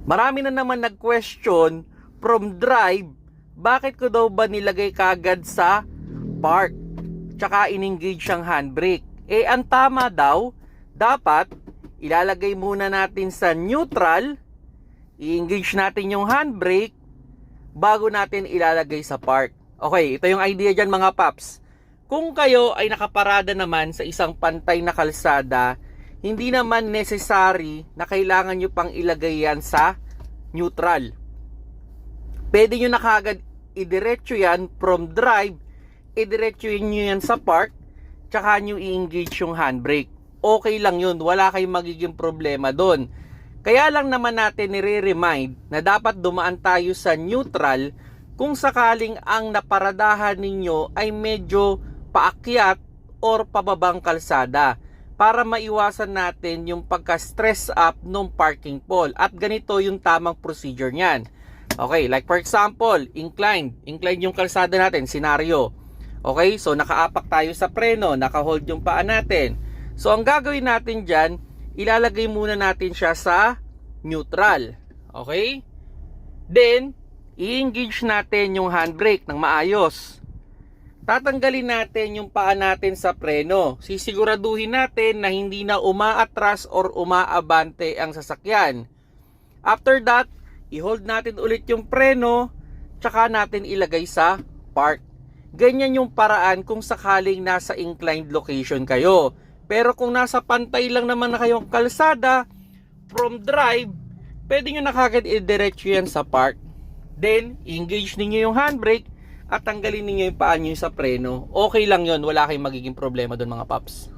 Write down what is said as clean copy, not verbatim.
Marami na naman nag-question from drive, bakit ko daw ba nilagay kagad sa park tsaka in-engage ang handbrake? Ang tama daw, dapat ilalagay muna natin sa neutral, i-engage natin yung handbrake bago natin ilalagay sa park. Okay, ito yung idea dyan mga paps. Kung kayo ay nakaparada naman sa isang pantay na kalsada, hindi naman necessary na kailangan nyo pang ilagay yan sa neutral. Pwede nyo na kagad idiretso yan from drive, idiretso nyo yan sa park, tsaka nyo i-engage yung handbrake. Okay lang yun, wala kayong magiging problema doon. Kaya lang naman natin nire-remind na dapat dumaan tayo sa neutral kung sakaling ang naparadahan ninyo ay medyo paakyat or pababang kalsada, para maiwasan natin yung pagka-stress up ng parking pole. At ganito yung tamang procedure niyan. Okay, like for example, inclined yung kalsada natin, senaryo. Okay, so nakaapak tayo sa preno, naka-hold yung paa natin. So ang gagawin natin dyan, ilalagay muna natin siya sa neutral. Okay? Then, i-engage natin yung handbrake ng maayos. Tatanggalin natin yung paa natin sa preno. Sisiguraduhin natin na hindi na umaatras or umaabante ang sasakyan. After that, i-hold natin ulit yung preno, tsaka natin ilagay sa park. Ganyan yung paraan kung sakaling nasa inclined location kayo. Pero kung nasa pantay lang naman na kayong kalsada, from drive, pwede nyo na kagad i-diretso yan sa park. Then, engage ninyo yung handbrake at tanggalin ninyo yung paa nyo sa preno. Okay lang yon, wala kayong magiging problema doon mga paps.